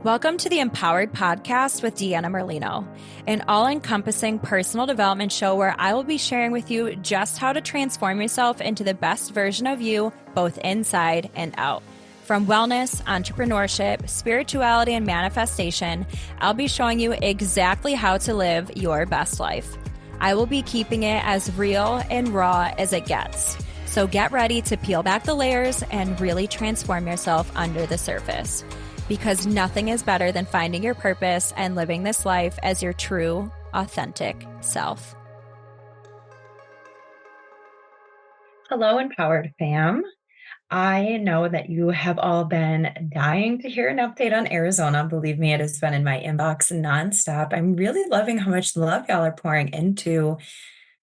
Welcome to the Empowered Podcast with Deanna Merlino, an all-encompassing personal development show where I will be sharing with you just how to transform yourself into the best version of you, both inside and out. From wellness, entrepreneurship, spirituality, and manifestation, I'll be showing you exactly how to live your best life. I will be keeping it as real and raw as it gets. So get ready to peel back the layers and really transform yourself under the surface. Because nothing is better than finding your purpose and living this life as your true, authentic self. Hello, Empowered fam. I know that you have all been dying to hear an update on Arizona. Believe me, it has been in my inbox nonstop. I'm really loving how much love y'all are pouring into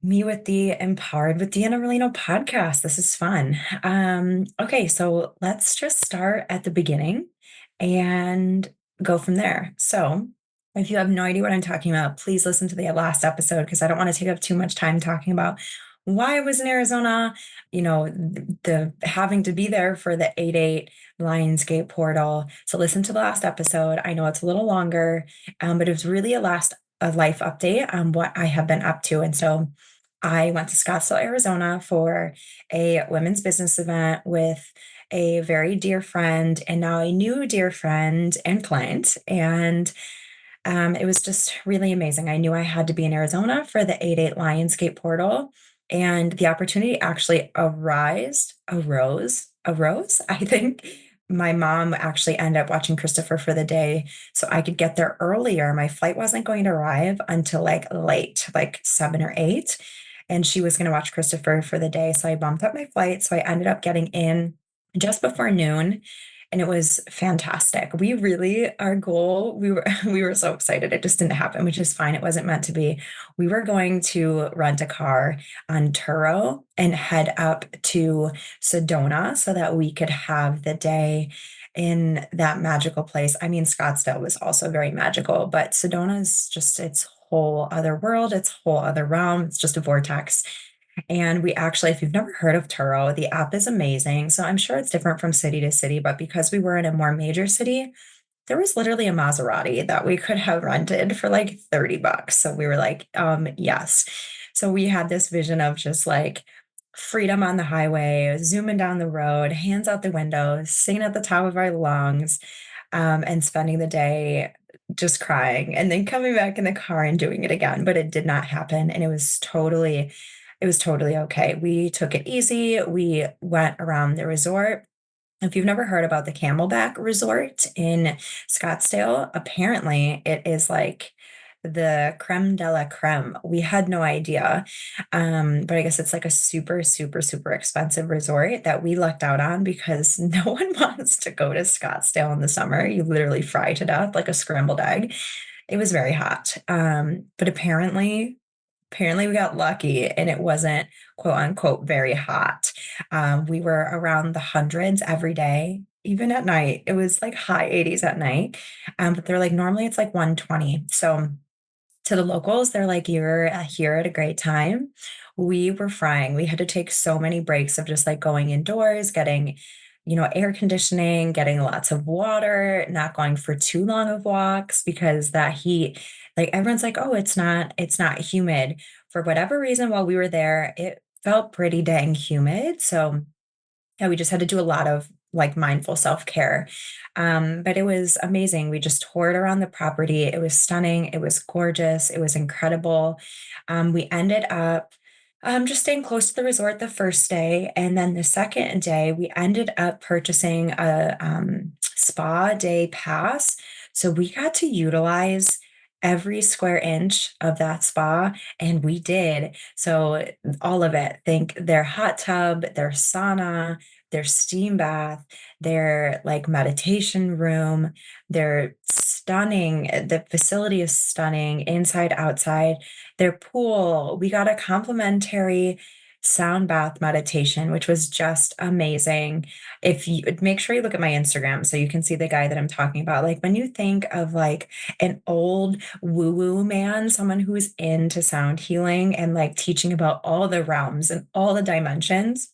me with the Empowered with Deanna Merlino podcast. This is fun. Okay, so let's just start at the beginning and go from there. So if you have no idea what I'm talking about, please listen to the last episode because I don't want to take up too much time talking about why I was in Arizona, the having to be there for the 8/8 Lionsgate portal. So listen to the last episode. I know it's a little longer, but it was really a life update on what I have been up to. And so I went to Scottsdale, Arizona for a women's business event with a very dear friend and now a new dear friend and client. And it was just really amazing. I knew I had to be in Arizona for the 8/8 Lionsgate portal. And the opportunity actually arose. I think my mom actually ended up watching Christopher for the day so I could get there earlier. My flight wasn't going to arrive until late, like 7 or 8. And she was going to watch Christopher for the day. So I bumped up my flight. So I ended up getting in just before noon. And it was fantastic. Our goal, we were so excited. It just didn't happen, which is fine. It wasn't meant to be. We were going to rent a car on Turo and head up to Sedona so that we could have the day in that magical place. I mean, Scottsdale was also very magical, but Sedona is just its whole other world, its whole other realm. It's just a vortex. And we actually, if you've never heard of Turo, the app is amazing. So I'm sure it's different from city to city, but because we were in a more major city, there was literally a Maserati that we could have rented for like $30. So we were like, yes. So we had this vision of just like freedom on the highway, zooming down the road, hands out the window, singing at the top of our lungs, and spending the day just crying and then coming back in the car and doing it again. But it did not happen. And it was totally okay. We took it easy. We went around the resort. If you've never heard about the Camelback Resort in Scottsdale, apparently it is like the creme de la creme. We had no idea. But I guess it's like a super, super, super expensive resort that we lucked out on because no one wants to go to Scottsdale in the summer. You literally fry to death like a scrambled egg. It was very hot. But apparently we got lucky and it wasn't quote unquote very hot. We were around the hundreds every day, even at night. It was like high 80s at night. But they're like, normally it's like 120. So to the locals, they're like, you're here at a great time. We were frying. We had to take so many breaks of just like going indoors, getting air conditioning, getting lots of water, not going for too long of walks because that heat, like everyone's like, oh, it's not humid. For whatever reason, while we were there, it felt pretty dang humid. So yeah, we just had to do a lot of like mindful self-care. But it was amazing. We just toured around the property. It was stunning. It was gorgeous. It was incredible. We ended up just staying close to the resort the first day. And then the second day, we ended up purchasing a spa day pass. So we got to utilize every square inch of that spa, and we did. So all of it, think their hot tub, their sauna, their steam bath, their like meditation room, they're stunning. The facility is stunning inside, outside. Their pool, we got a complimentary sound bath meditation, which was just amazing. If you make sure you look at my Instagram so you can see the guy that I'm talking about. Like when you think of like an old woo-woo man, someone who's into sound healing and like teaching about all the realms and all the dimensions,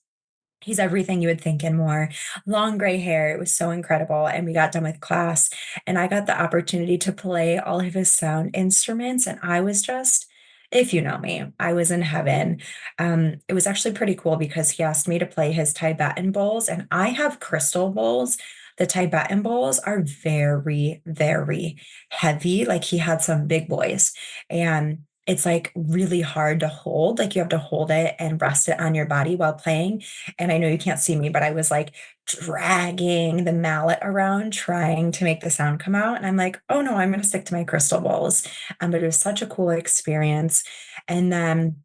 He's everything you would think and more. Long gray hair. It was so incredible. And we got done with class, and I got the opportunity to play all of his sound instruments. And I was just, if you know me, I was in heaven. It was actually pretty cool because he asked me to play his Tibetan bowls, and I have crystal bowls. The Tibetan bowls are very, very heavy. Like he had some big boys, and it's like really hard to hold. Like you have to hold it and rest it on your body while playing. And I know you can't see me, but I was like dragging the mallet around trying to make the sound come out. And I'm like, oh no, I'm going to stick to my crystal bowls. But it was such a cool experience. And then,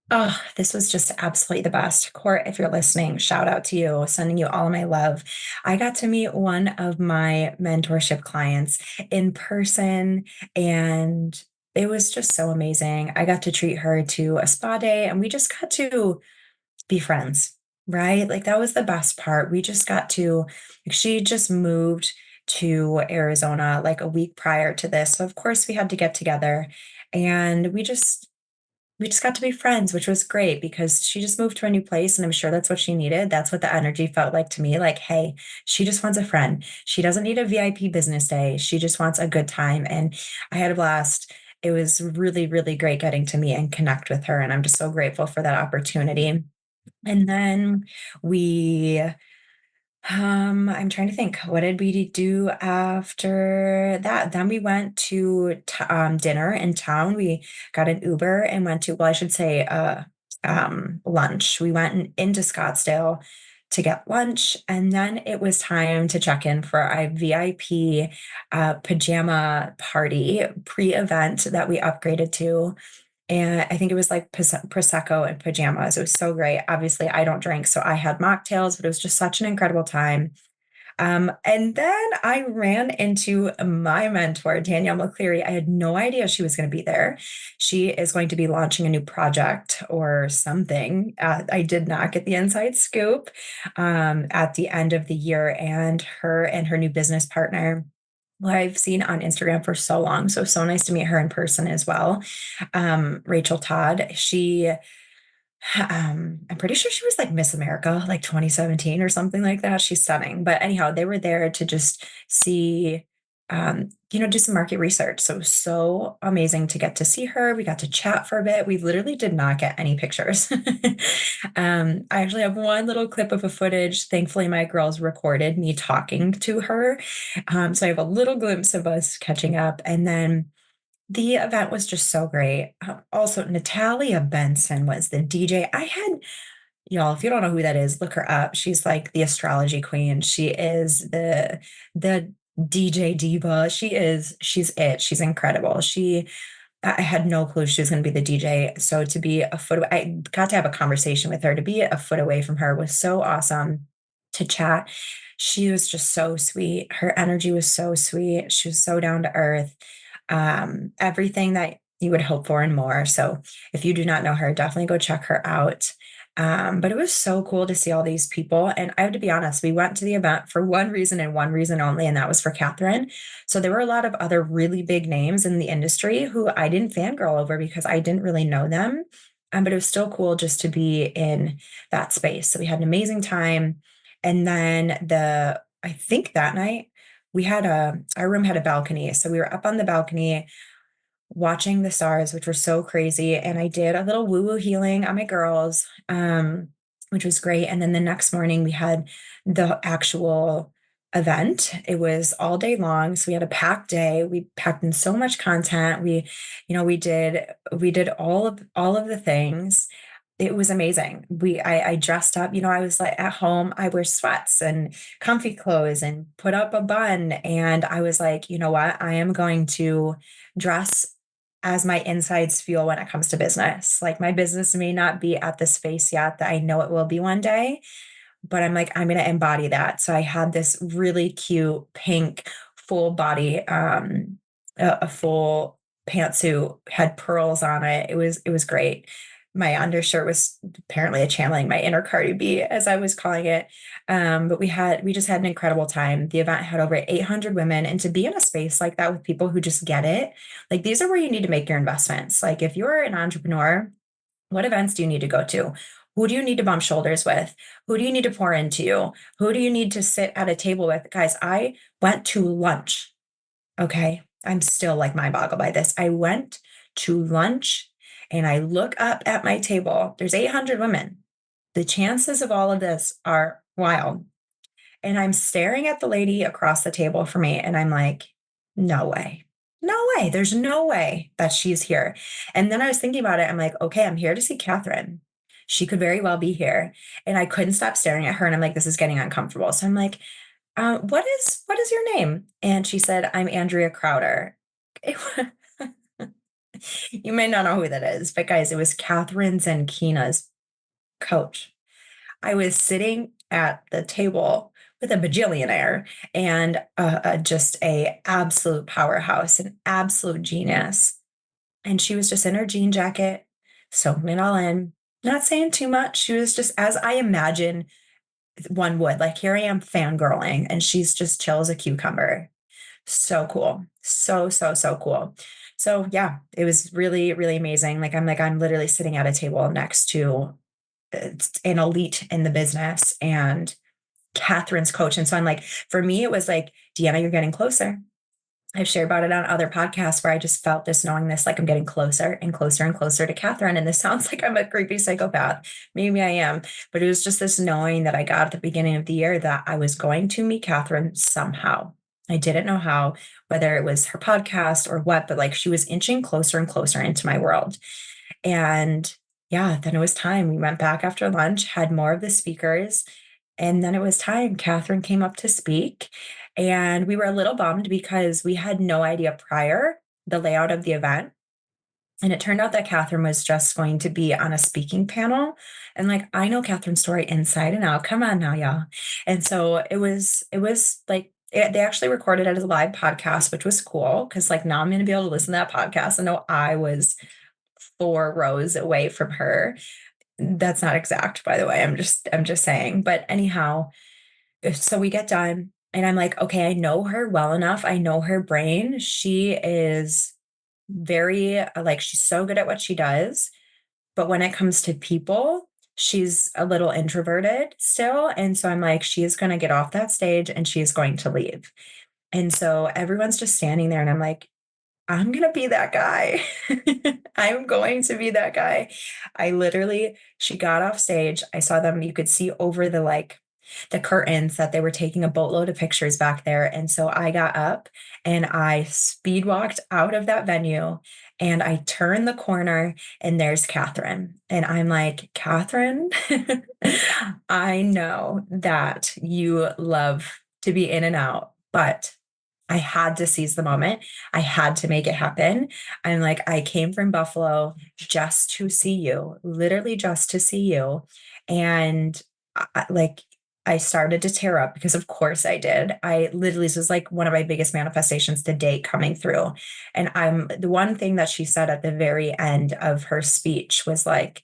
oh, this was just absolutely the best. Court, if you're listening, shout out to you, sending you all of my love. I got to meet one of my mentorship clients in person, and it was just so amazing. I got to treat her to a spa day, and we just got to be friends, right? Like that was the best part. We just got to, like, she just moved to Arizona like a week prior to this. So of course we had to get together, and we just got to be friends, which was great because she just moved to a new place, and I'm sure that's what she needed. That's what the energy felt like to me. Like, hey, she just wants a friend. She doesn't need a VIP business day. She just wants a good time. And I had a blast. It was really, really great getting to meet and connect with her. And I'm just so grateful for that opportunity. And then we I'm trying to think, what did we do after that? Then we went to dinner in town. We got an Uber and went to, well, I should say, lunch. We went into Scottsdale to get lunch, and then it was time to check in for our VIP pajama party pre-event that we upgraded to. And I think it was like Prosecco and pajamas. It was so great. Obviously, I don't drink, so I had mocktails, but it was just such an incredible time. And then I ran into my mentor, Danielle McCleery. I had no idea she was going to be there. She is going to be launching a new project or something. I did not get the inside scoop at the end of the year, and her new business partner, who I've seen on Instagram for so long. So, so nice to meet her in person as well. Rachel Todd, I'm pretty sure she was like Miss America, like 2017 or something like that. She's stunning. But anyhow, they were there to just see, do some market research. So it was so amazing to get to see her. We got to chat for a bit. We literally did not get any pictures. I actually have one little clip of a footage. Thankfully, my girls recorded me talking to her. So I have a little glimpse of us catching up. And then the event was just so great. Also, Natalia Benson was the DJ. Y'all, if you don't know who that is, look her up. She's like the astrology queen. She is the DJ diva. She's it. She's incredible. I had no clue she was going to be the DJ. So to be a foot away, I got to have a conversation with her. To be a foot away from her was so awesome to chat. She was just so sweet. Her energy was so sweet. She was so down to earth. Everything that you would hope for and more. So if you do not know her, definitely go check her out. But it was so cool to see all these people. And I have to be honest, we went to the event for one reason and one reason only, and that was for Kathrin. So there were a lot of other really big names in the industry who I didn't fangirl over because I didn't really know them. But it was still cool just to be in that space. So we had an amazing time. And then I think that night our room had a balcony. So we were up on the balcony watching the stars, which were so crazy. And I did a little woo woo healing on my girls, which was great. And then the next morning we had the actual event. It was all day long. So we had a packed day. We packed in so much content. We did all of the things. It was amazing. I dressed up, I was like at home, I wear sweats and comfy clothes and put up a bun. And I was like, you know what? I am going to dress as my insides feel when it comes to business. Like my business may not be at the space yet that I know it will be one day, but I'm like, I'm going to embody that. So I had this really cute pink full body, a full pantsuit, had pearls on it. It was great. My undershirt was apparently a channeling my inner Cardi B, as I was calling it. But we just had an incredible time. The event had over 800 women, and to be in a space like that with people who just get it, like these are where you need to make your investments. Like if you're an entrepreneur, what events do you need to go to? Who do you need to bump shoulders with? Who do you need to pour into? Who do you need to sit at a table with? Guys, I went to lunch. Okay. I'm still like mind boggled by this. I went to lunch and I look up at my table. There's 800 women. The chances of all of this are wild. And I'm staring at the lady across the table from me, and I'm like, no way. No way. There's no way that she's here. And then I was thinking about it. I'm like, okay, I'm here to see Kathrin. She could very well be here. And I couldn't stop staring at her. And I'm like, this is getting uncomfortable. So I'm like, what is your name? And she said, I'm Andrea Crowder. You may not know who that is, but guys, it was Kathrin Zenkina's coach. I was sitting at the table with a bajillionaire and just a absolute powerhouse, an absolute genius. And she was just in her jean jacket, soaking it all in, not saying too much. She was just as I imagine one would. Like here I am fangirling, and she's just chill as a cucumber. So cool. So cool. So yeah, it was really, really amazing. I'm literally sitting at a table next to an elite in the business and Kathrin's coach. And so I'm like, for me, it was like, Deanna, you're getting closer. I've shared about it on other podcasts where I just felt this, knowing this, like I'm getting closer and closer and closer to Kathrin. And this sounds like I'm a creepy psychopath. Maybe I am, but it was just this knowing that I got at the beginning of the year that I was going to meet Kathrin somehow. I didn't know how, whether it was her podcast or what, but like she was inching closer and closer into my world. And yeah, then it was time. We went back after lunch, had more of the speakers, and then it was time. Kathrin came up to speak, and we were a little bummed because we had no idea prior the layout of the event. And it turned out that Kathrin was just going to be on a speaking panel. And like, I know Kathrin's story inside and out. Come on now, y'all. And so it was like, they actually recorded it as a live podcast, which was cool. Cause like now I'm going to be able to listen to that podcast. I know I was 4 rows away from her. That's not exact, by the way. I'm just saying. But anyhow, so we get done and I'm like, okay, I know her well enough. I know her brain. She is very like she's so good at what she does. But when it comes to people, she's a little introverted still. And so I'm like, she is going to get off that stage and she is going to leave. And so everyone's just standing there and I'm like, I'm going to be that guy. I'm going to be that guy. She got off stage. I saw them, you could see over the curtains that they were taking a boatload of pictures back there. And so I got up and I speed walked out of that venue and I turned the corner and there's Kathrin. And I'm like, Kathrin, I know that you love to be in and out, but I had to seize the moment. I had to make it happen. I'm like, I came from Buffalo just to see you, literally just to see you. And like, I started to tear up because of course I did. I literally, this was like one of my biggest manifestations to date coming through. And the one thing that she said at the very end of her speech was like,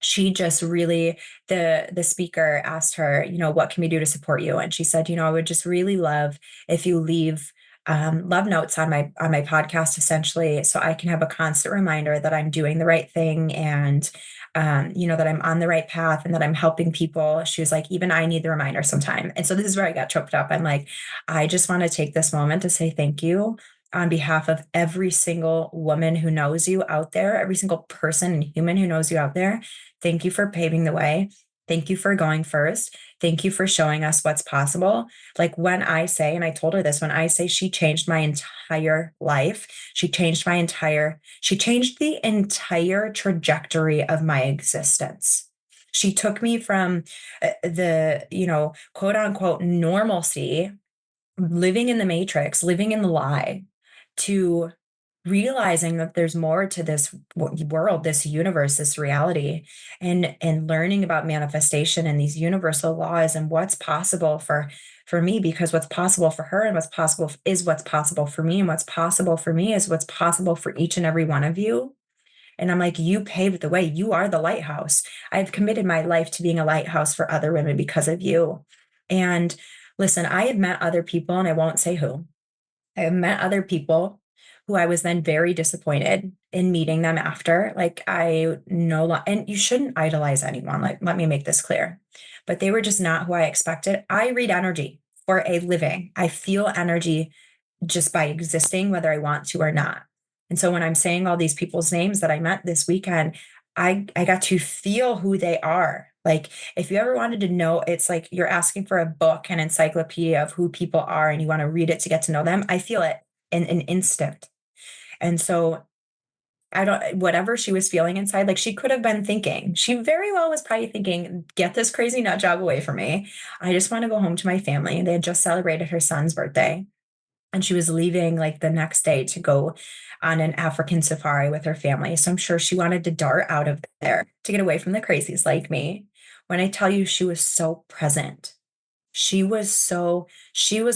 she just really, the speaker asked her, what can we do to support you? And she said, I would just really love if you leave love notes on my podcast, essentially, so I can have a constant reminder that I'm doing the right thing and that I'm on the right path and that I'm helping people. She was like, even I need the reminder sometime. And so this is where I got choked up. I'm like, I just want to take this moment to say thank you on behalf of every single woman who knows you out there, every single person and human who knows you out there. Thank you for paving the way. Thank you for going first. Thank you for showing us what's possible. Like when I say, and I told her this, when I say she changed my entire life, she changed the entire trajectory of my existence. She took me from the, quote unquote normalcy, living in the matrix, living in the lie, to realizing that there's more to this world, this universe, this reality, and learning about manifestation and these universal laws and what's possible for me, because what's possible for her and what's possible is what's possible for me, and what's possible for me is what's possible for each and every one of you. And I'm like, you paved the way. You are the lighthouse. I've committed my life to being a lighthouse for other women because of you. And listen, I have met other people, and I won't say who. I have met other people who I was then very disappointed in meeting them after. Like I no, and you shouldn't idolize anyone. Like, let me make this clear. But they were just not who I expected. I read energy for a living. I feel energy just by existing, whether I want to or not. And so when I'm saying all these people's names that I met this weekend, I got to feel who they are. Like if you ever wanted to know, it's like you're asking for a book, an encyclopedia of who people are, and you want to read it to get to know them. I feel it in an instant. And so I don't, whatever she was feeling inside, like she could have been thinking, she very well was probably thinking, get this crazy nut job away from me. I just want to go home to my family. And they had just celebrated her son's birthday. And she was leaving like the next day to go on an African safari with her family. So I'm sure she wanted to dart out of there to get away from the crazies like me. When I tell you she was so present, she was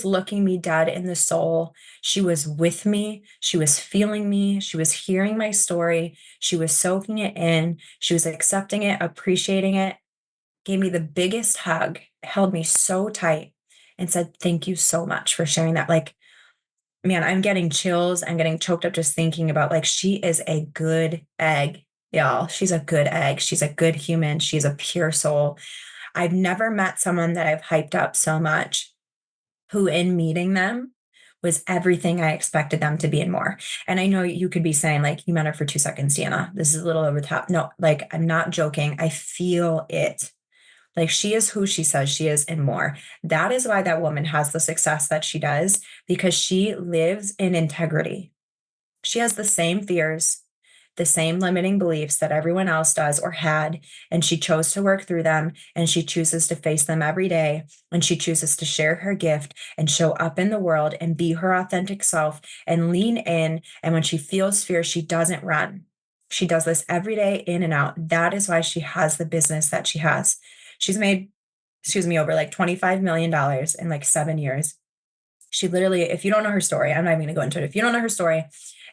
looking me dead in the soul. She was with me. She was feeling me. She was hearing my story. She was soaking it in. She was accepting it, appreciating it, gave me the biggest hug, held me so tight, and said, "Thank you so much for sharing that." Like, man, I'm getting chills. I'm getting choked up just thinking about like she is a good egg, y'all. She's a good egg. She's a good human. She's a pure soul. I've never met someone that I've hyped up so much, who in meeting them was everything I expected them to be and more. And I know you could be saying, like, you met her for 2 seconds, Deanna. This is a little over the top. No, like, I'm not joking. I feel it. Like, she is who she says she is and more. That is why that woman has the success that she does, because she lives in integrity. She has the same fears, the same limiting beliefs that everyone else does or had, and she chose to work through them, and she chooses to face them every day, and she chooses to share her gift and show up in the world and be her authentic self and lean in. And when she feels fear, she doesn't run. She does this every day in and out. That is why she has the business that she has. She's made, excuse me, over like $25 million in like 7 years. She literally, if you don't know her story, I'm not even going to go into it. If you don't know her story,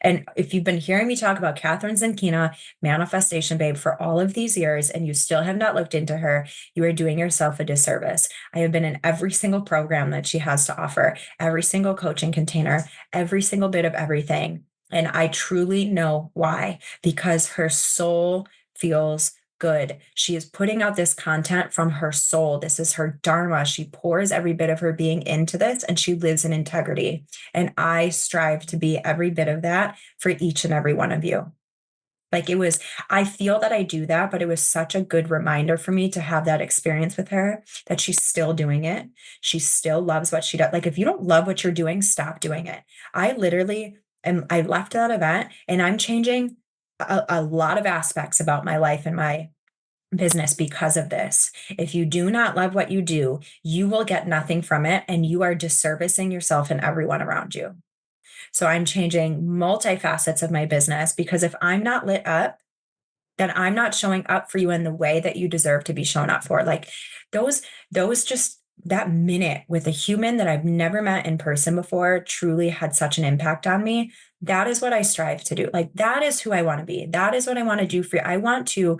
and if you've been hearing me talk about Kathrin Zenkina, Manifestation Babe, for all of these years, and you still have not looked into her, you are doing yourself a disservice. I have been in every single program that she has to offer, every single coaching container, every single bit of everything. And I truly know why, because her soul feels good. She is putting out this content from her soul. This is her dharma. She pours every bit of her being into this, and she lives in integrity. And I strive to be every bit of that for each and every one of you. Like it was, I feel that I do that, but it was such a good reminder for me to have that experience with her, that she's still doing it. She still loves what she does. Like if you don't love what you're doing, stop doing it. I literally I left that event and I'm changing a lot of aspects about my life and my business because of this. If you do not love what you do, you will get nothing from it, and you are disservicing yourself and everyone around you. So I'm changing multifacets of my business, because if I'm not lit up, then I'm not showing up for you in the way that you deserve to be shown up for. Like those just that minute with a human that I've never met in person before truly had such an impact on me. That is what I strive to do. Like that is who I want to be. That is what I want to do for you. I want to,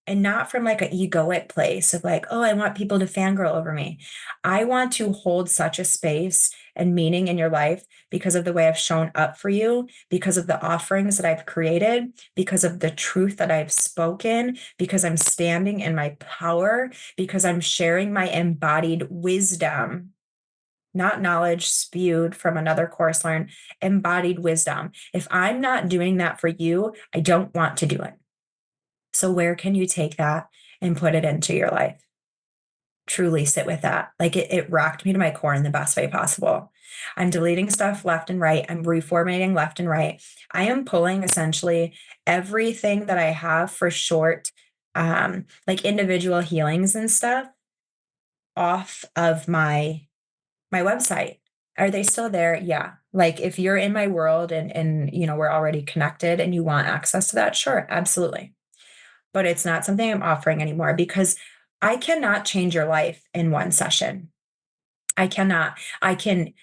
and not from like an egoic place of like, oh, I want people to fangirl over me. I want to hold such a space and meaning in your life because of the way I've shown up for you, because of the offerings that I've created, because of the truth that I've spoken, because I'm standing in my power, because I'm sharing my embodied wisdom, not knowledge spewed from another course learned, embodied wisdom. If I'm not doing that for you, I don't want to do it. So where can you take that and put it into your life? Truly sit with that. Like it rocked me to my core in the best way possible. I'm deleting stuff left and right. I'm reformatting left and right. I am pulling essentially everything that I have for short, like individual healings and stuff off of my website. Are they still there? Yeah. Like if you're in my world and we're already connected and you want access to that, sure, absolutely. But it's not something I'm offering anymore, because I cannot change your life in one session. I cannot. I can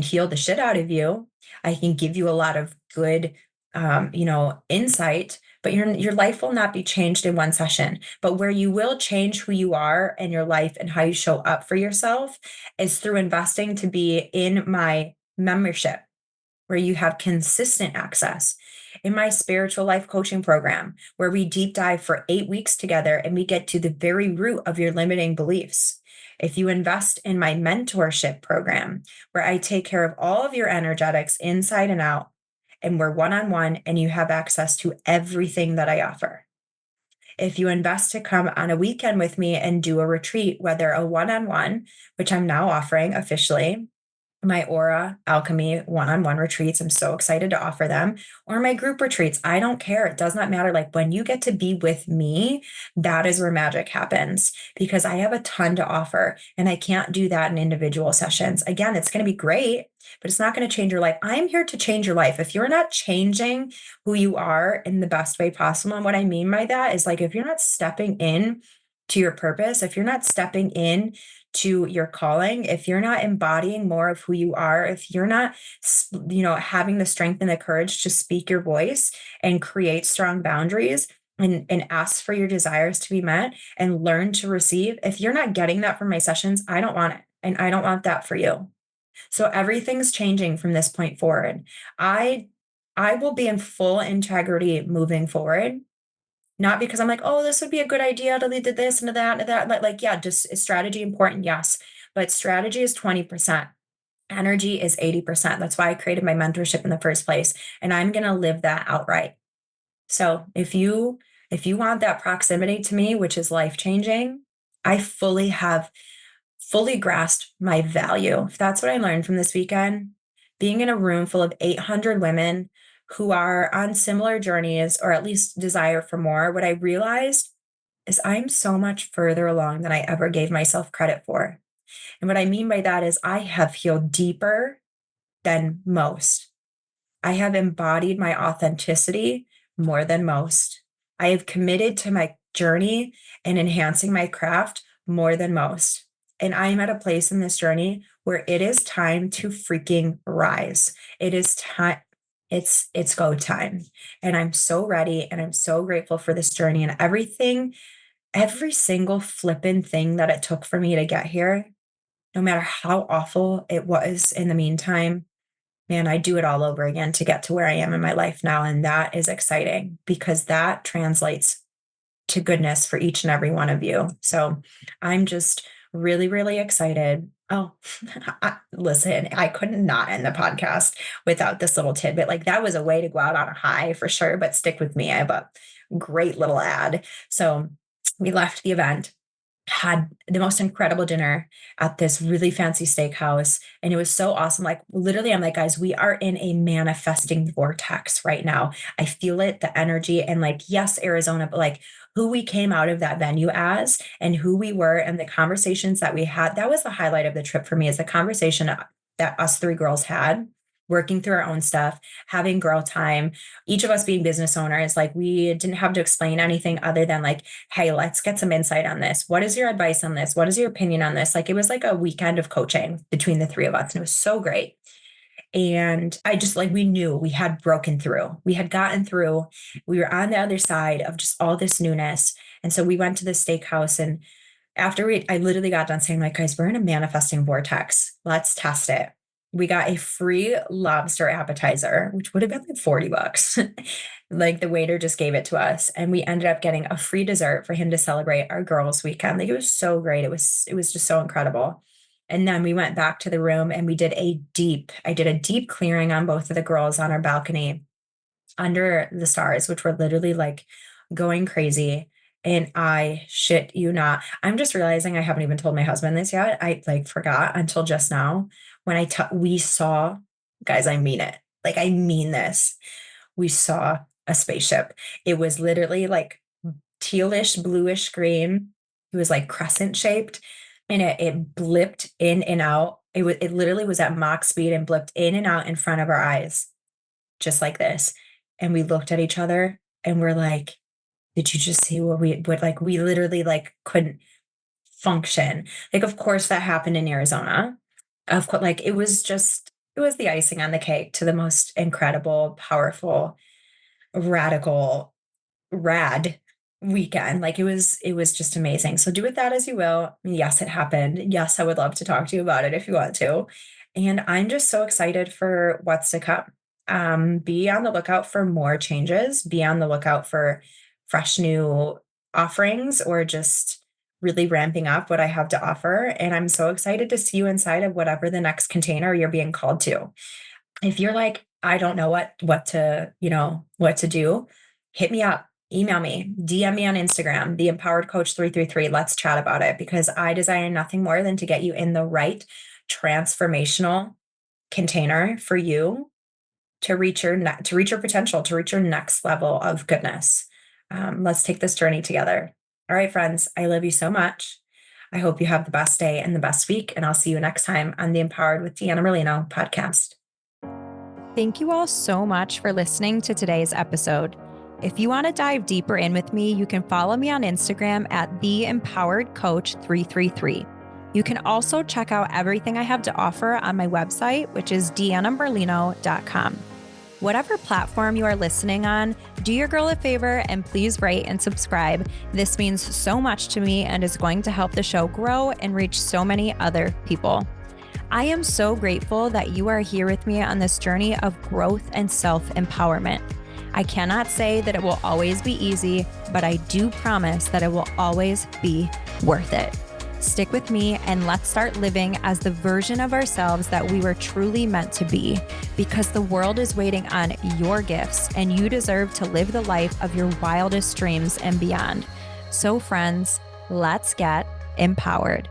heal the shit out of you. I can give you a lot of good insight, but your life will not be changed in one session. But where you will change who you are and your life and how you show up for yourself is through investing to be in my membership, where you have consistent access. In my spiritual life coaching program, where we deep dive for 8 weeks together and we get to the very root of your limiting beliefs. If you invest in my mentorship program, where I take care of all of your energetics inside and out, and we're one-on-one and you have access to everything that I offer. If you invest to come on a weekend with me and do a retreat, whether a one-on-one, which I'm now offering officially, my Aura Alchemy one-on-one retreats. I'm so excited to offer them, or my group retreats. I don't care. It does not matter. Like when you get to be with me, that is where magic happens because I have a ton to offer and I can't do that in individual sessions. Again, it's going to be great, but it's not going to change your life. I'm here to change your life. If you're not changing who you are in the best way possible, and what I mean by that is like if you're not stepping in to your purpose, if you're not stepping in to your calling, if you're not embodying more of who you are, if you're not, having the strength and the courage to speak your voice and create strong boundaries and ask for your desires to be met and learn to receive, if you're not getting that from my sessions, I don't want it. And I don't want that for you. So everything's changing from this point forward. I will be in full integrity moving forward. Not because I'm like, oh, this would be a good idea to lead to this and to that and to that. Like, yeah, just is strategy important? Yes. But strategy is 20%. Energy is 80%. That's why I created my mentorship in the first place. And I'm going to live that outright. So if you want that proximity to me, which is life-changing, I fully grasped my value. If that's what I learned from this weekend, being in a room full of 800 women who are on similar journeys or at least desire for more, what I realized is I'm so much further along than I ever gave myself credit for. And what I mean by that is I have healed deeper than most. I have embodied my authenticity more than most. I have committed to my journey and enhancing my craft more than most. And I'm at a place in this journey where it is time to freaking rise. It is time. It's go time. And I'm so ready and I'm so grateful for this journey and everything, every single flippin' thing that it took for me to get here, no matter how awful it was in the meantime. Man, I do it all over again to get to where I am in my life now. And that is exciting because that translates to goodness for each and every one of you. So I'm just really, really excited. Oh, listen, I could not end the podcast without this little tidbit. Like that was a way to go out on a high for sure, but stick with me. I have a great little ad. So we left the event, had the most incredible dinner at this really fancy steakhouse. And it was so awesome. Like literally, I'm like, guys, we are in a manifesting vortex right now. I feel it, the energy, and like, yes, Arizona, but like who we came out of that venue as and who we were and the conversations that we had. That was the highlight of the trip for me is the conversation that us three girls had working through our own stuff, having girl time, each of us being business owners. Like we didn't have to explain anything other than like, hey, let's get some insight on this. What is your advice on this? What is your opinion on this? Like it was like a weekend of coaching between the three of us. And it was so great. And I just like, we knew we had broken through. We had gotten through. We were on the other side of just all this newness. And so we went to the steakhouse and I literally got done saying like, guys, we're in a manifesting vortex. Let's test it. We got a free lobster appetizer, which would have been like $40. Like the waiter just gave it to us. And we ended up getting a free dessert for him to celebrate our girls' weekend. Like it was so great. It was just so incredible. And then we went back to the room and I did a deep clearing on both of the girls on our balcony under the stars, which were literally like going crazy. And I shit you not. I'm just realizing I haven't even told my husband this yet. I like forgot until just now when we saw, guys, I mean it. Like I mean this. We saw a spaceship. It was literally like tealish, bluish green. It was like crescent shaped and it blipped in and out. It literally was at Mach speed and blipped in and out in front of our eyes, just like this. And we looked at each other and we're like, did you just see what we literally like couldn't function. Like, of course that happened in Arizona. Of course, like it was the icing on the cake to the most incredible, powerful, radical, rad weekend. Like it was just amazing. So do with that as you will. Yes, it happened. Yes, I would love to talk to you about it if you want to. And I'm just so excited for what's to come. Be on the lookout for more changes. Be on the lookout for fresh new offerings or just really ramping up what I have to offer. And I'm so excited to see you inside of whatever the next container you're being called to. If you're like, I don't know what to do, hit me up, email me, DM me on Instagram, the Empowered Coach 333. Let's chat about it, because I desire nothing more than to get you in the right transformational container for you to reach your potential, to reach your next level of goodness. Let's take this journey together. All right, friends, I love you so much. I hope you have the best day and the best week, and I'll see you next time on the Empowered with Deanna Merlino podcast. Thank you all so much for listening to today's episode. If you want to dive deeper in with me, you can follow me on Instagram at the Empowered Coach 333. You can also check out everything I have to offer on my website, which is deannamerlino.com. Whatever platform you are listening on, do your girl a favor and please rate and subscribe. This means so much to me and is going to help the show grow and reach so many other people. I am so grateful that you are here with me on this journey of growth and self-empowerment. I cannot say that it will always be easy, but I do promise that it will always be worth it. Stick with me and let's start living as the version of ourselves that we were truly meant to be, because the world is waiting on your gifts and you deserve to live the life of your wildest dreams and beyond. So friends, let's get empowered.